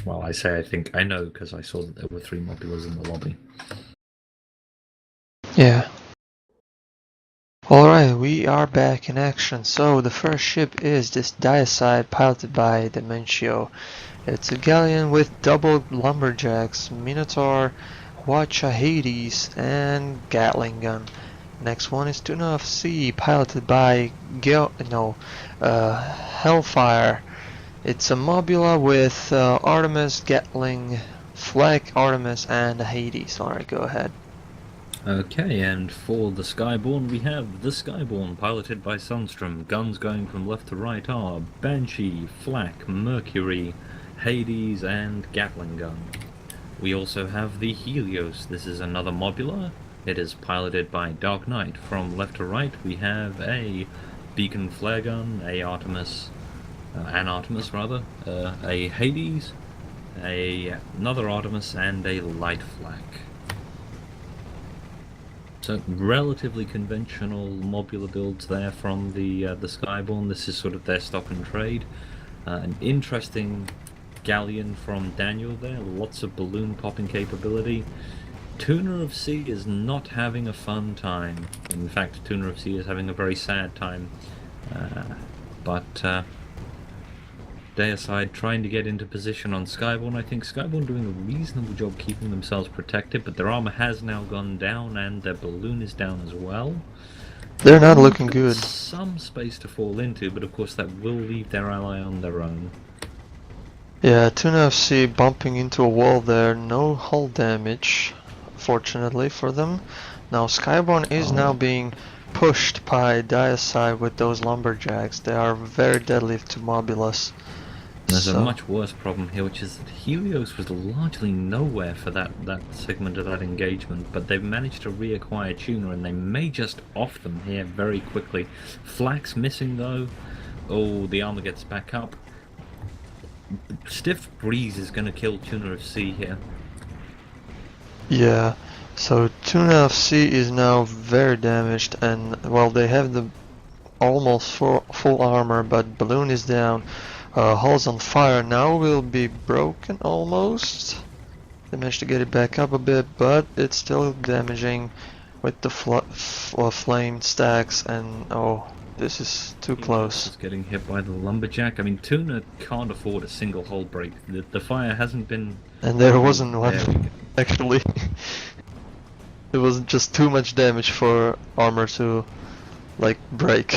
Well, I say I think I know because I saw that there were 3 modulas in the lobby. Yeah. Alright, we are back in action. So the first ship is this Diacide piloted by Dementio. It's a galleon with double lumberjacks, Minotaur, Watcha Hades, and Gatling gun. Next one is Tuna of Sea piloted by Hellfire. It's a Mobula with Artemis, Gatling, Flag, Artemis, and Hades. Alright, go ahead. Okay, and for the Skyborne, we have the Skyborne, piloted by Sunstrom. Guns going from left to right are Banshee, Flak, Mercury, Hades, and Gatling gun. We also have the Helios. This is another Mobula. It is piloted by Dark Knight. From left to right, we have a Beacon Flare gun, an Artemis rather, a Hades, another Artemis, and a Light Flak. So relatively conventional Mobula builds there from the Skyborne. This is sort of their stock and trade. An interesting galleon from Daniel there, lots of balloon popping capability. Tuna of Sea is not having a fun time. In fact, Tuna of Sea is having a very sad time. But Deicide trying to get into position on Skyborne. I think Skyborne doing a reasonable job keeping themselves protected, but their armor has now gone down and their balloon is down as well. They're not looking good. Some space to fall into, but of course that will leave their ally on their own. Yeah, Tuna FC bumping into a wall there, no hull damage, fortunately for them. Now Skyborne is now being pushed by Diacide with those lumberjacks. They are very deadly to Mobulas. There's a much worse problem here, which is that Helios was largely nowhere for that segment of that engagement, but they've managed to reacquire Tuna, and they may just off them here very quickly. Flak's missing though. Oh, the armor gets back up. Stiff breeze is going to kill Tuna of Sea here. Yeah, so Tuna of Sea is now very damaged, and well, they have the almost full armor, but balloon is down. Hull's on fire now, will be broken almost. They managed to get it back up a bit, but it's still damaging with the flame stacks, and oh, this is too close. It's getting hit by the lumberjack. I mean, Tuna can't afford a single hull break. The fire hasn't been... And there wasn't one, actually. It was just too much damage for armor to, like, break.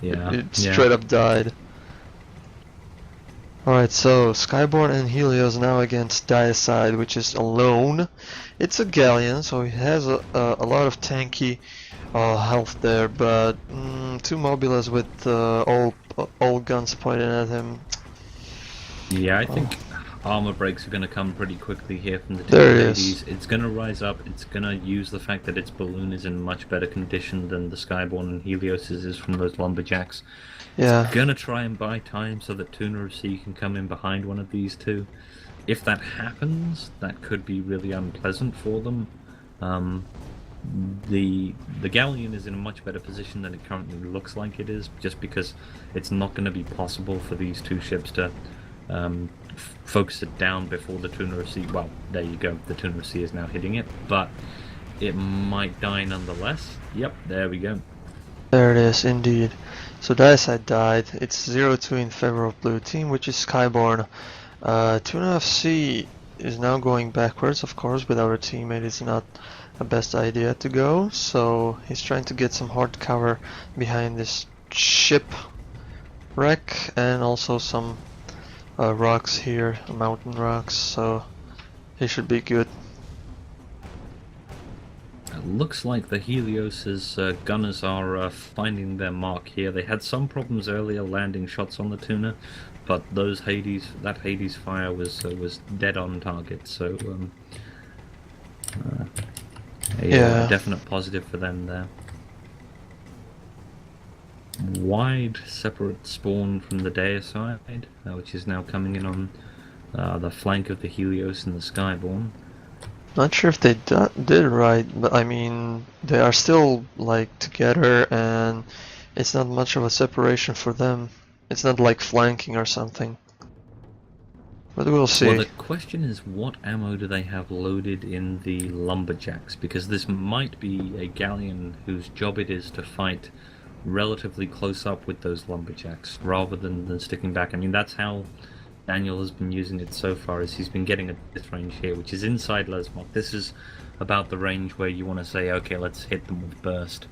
Yeah. It straight up died. Alright, so Skyborne and Helios now against Diacide, which is alone. It's a galleon, so it has a lot of tanky health there, but 2 Mobulas with all guns pointed at him. Yeah, I think armor breaks are going to come pretty quickly here from the two There it ladies. is. It's going to rise up. It's going to use the fact that its balloon is in much better condition than the Skyborne and Helios's is from those lumberjacks. Yeah. It's gonna try and buy time so that Tuna of Sea can come in behind one of these two. If that happens, that could be really unpleasant for them. The galleon is in a much better position than it currently looks like it is, just because it's not going to be possible for these two ships to focus it down before the Tuna of Sea. Well, there you go. The Tuna of Sea is now hitting it, but it might die nonetheless. Yep, there we go. There it is, indeed. So Diacide died. It's 0-2 in favor of blue team, which is Skyborne. Tuna of Sea is now going backwards, of course. Without a teammate, it's not the best idea to go. So he's trying to get some hard cover behind this ship wreck, and also some rocks here, mountain rocks. So he should be good. It looks like the Helios's gunners are finding their mark here. They had some problems earlier landing shots on the Tuna, but that Hades fire was dead on target. So a definite positive for them there. Wide separate spawn from the Deicide, which is now coming in on the flank of the Helios and the Skyborne. Not sure if they did right, but I mean, they are still like together, and it's not much of a separation for them. It's not like flanking or something. but we'll see. Well, the question is, what ammo do they have loaded in the lumberjacks? Because this might be a galleon whose job it is to fight relatively close up with those lumberjacks, rather than sticking back. I mean, that's how Daniel has been using it so far, is he's been getting at this range here, which is inside Lesmok. This is about the range where you want to say, okay, let's hit them with burst.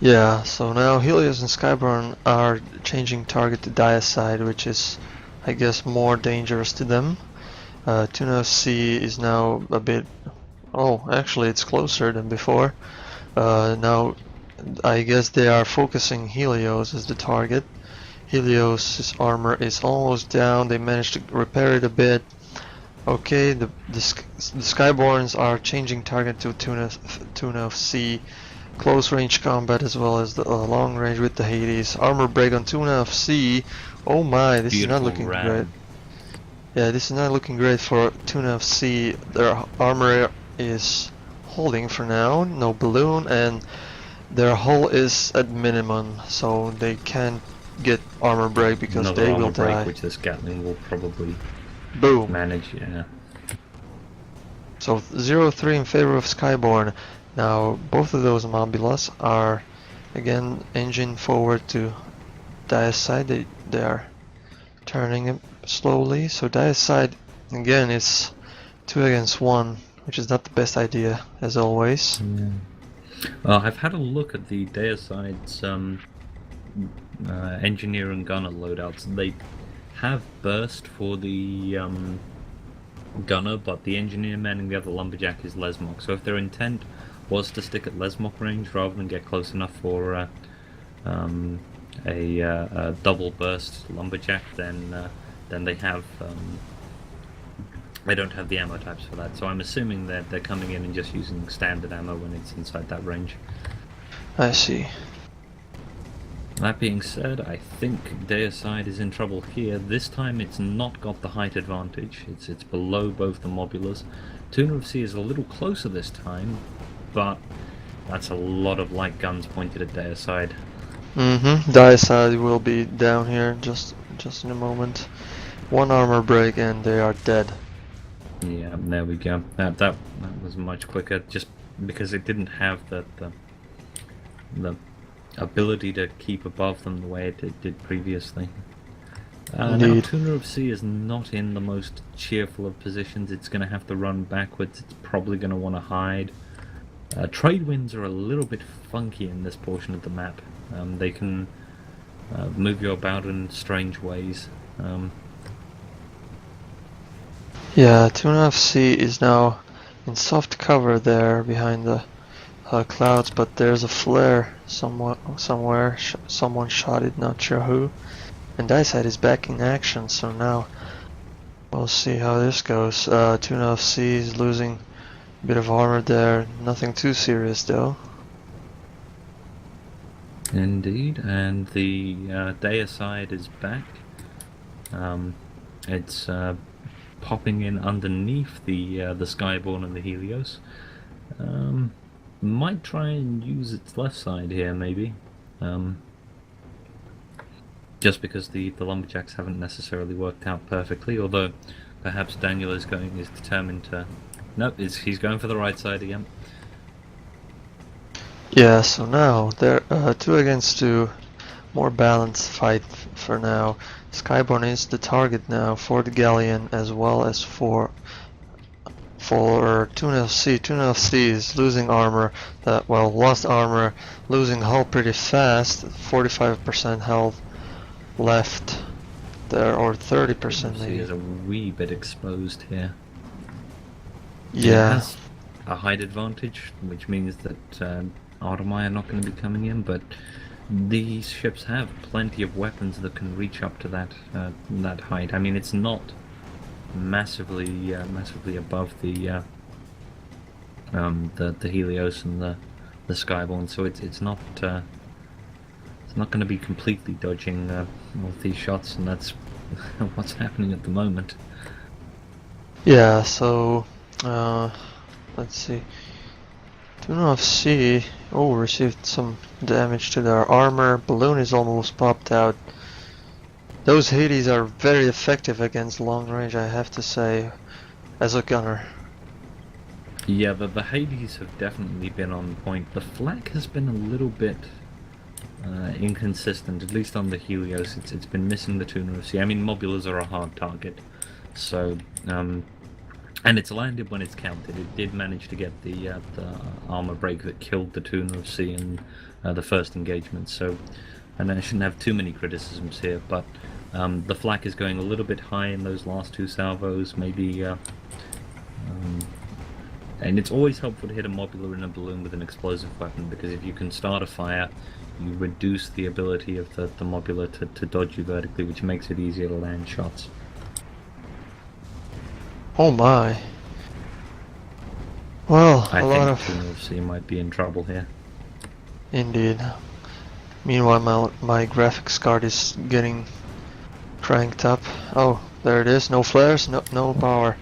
Yeah, so now Helios and Skyborne are changing target to Diacide, which is, I guess, more dangerous to them. Tuna C is now a bit... Oh, actually it's closer than before. Now, I guess they are focusing Helios as the target. Helios' armor is almost down, they managed to repair it a bit. Okay, the Skyborns are changing target to Tuna C. Close range combat as well as the long range with the Hades. Armor break on Tuna of C. Oh my, this is not looking great. Yeah, this is not looking great for Tuna of C. Their armor is holding for now, no balloon, and their hull is at minimum, so they can't get armor break because Another they armor will break, die. which this Gatling will probably Boom. manage, yeah. So 0-3 in favor of Skyborne. Now both of those Mobulas are again engine forward to Diacide. They are turning it slowly. So Diacide again is 2 against 1, which is not the best idea as always. Yeah. Well, I've had a look at the Diacide's engineer and gunner loadouts. They have burst for the gunner, but the engineer man and the other lumberjack is Lesmok. So if their intent was to stick at Lesmok range rather than get close enough for a double burst lumberjack, then they have they don't have the ammo types for that. So I'm assuming that they're coming in and just using standard ammo when it's inside that range. I see. That being said, I think Deicide is in trouble here. This time it's not got the height advantage. It's below both the Mobulas. Tuna of Sea is a little closer this time, but that's a lot of light guns pointed at Deicide. Diacide will be down here just in a moment. 1 armor break and they are dead. Yeah, there we go. That was much quicker, just because it didn't have the ability to keep above them the way it did previously. Now Tuna of Sea is not in the most cheerful of positions. It's going to have to run backwards. It's probably going to want to hide. Trade winds are a little bit funky in this portion of the map. They can move you about in strange ways. Yeah, Tuna of Sea is now in soft cover there behind the clouds, but there's a flare somewhere. Someone shot it, not sure who. And Diacide is back in action, so now we'll see how this goes. Tuna of Sea is losing a bit of armor there. Nothing too serious though. Indeed, and the Deicide is back. It's popping in underneath the Skyborne and the Helios. Might try and use its left side here, maybe. Just because the lumberjacks haven't necessarily worked out perfectly, although perhaps Daniel is determined to... Nope, he's going for the right side again. Yeah, so now they're 2 against 2, more balanced fight for now. Skyborne is the target now for the galleon as well as for Tuna of Sea. Tuna of Sea is losing armor, lost armor, losing hull pretty fast. 45% health left there, or 30% maybe. Sea is a wee bit exposed here. Yeah. It has a height advantage, which means that Artemai are not going to be coming in, but these ships have plenty of weapons that can reach up to that height. I mean, it's not massively above the Helios and the Skyborne, so it's not going to be completely dodging all of these shots, and that's what's happening at the moment. Yeah, so let's see. Tuna of Sea received some damage to their armor. Balloon is almost popped out. Those Hades are very effective against long range, I have to say, as a gunner. Yeah, the Hades have definitely been on point. The Flak has been a little bit inconsistent, at least on the Helios. It's been missing the tuner of sea. I mean, Mobulas are a hard target, so and it's landed when it's counted. It did manage to get the armor break that killed the tuner of sea in the first engagement. So, and I shouldn't have too many criticisms here, but the Flak is going a little bit high in those last two salvos, maybe. And it's always helpful to hit a Mobula in a balloon with an explosive weapon, because if you can start a fire, you reduce the ability of the Mobula to dodge you vertically, which makes it easier to land shots. Oh my. Well, I a lot of... think Tuner of Sea might be in trouble here. Indeed. Meanwhile, my graphics card is getting cranked up. Oh, there it is. No flares, no power.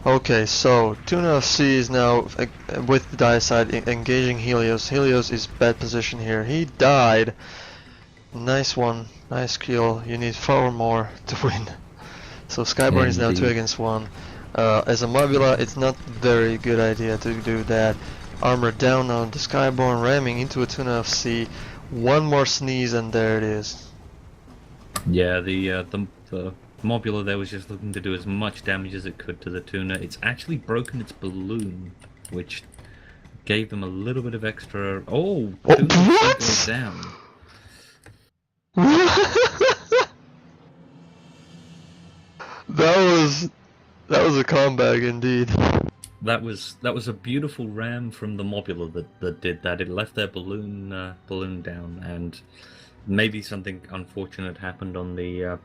Okay, so Tuna of Sea is now with the die side engaging Helios. Helios is bad position here. He died. Nice one, nice kill. You need 4 more to win. So Skyborne is now 2 against 1. As a Mobula, it's not very good idea to do that. Armor down on the Skyborne, ramming into a Tuna of Sea. One more sneeze and there it is. Yeah, the Mobula there was just looking to do as much damage as it could to the tuna. It's actually broken its balloon, which gave them a little bit of extra... Oh! Tuna goes down. That was a comeback indeed. That was a beautiful ram from the Mobula that did that. It left their balloon down, and maybe something unfortunate happened on the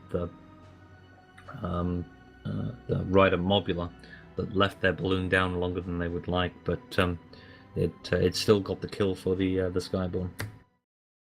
Rydr Mobula that left their balloon down longer than they would like, but it still got the kill for the Skyborne.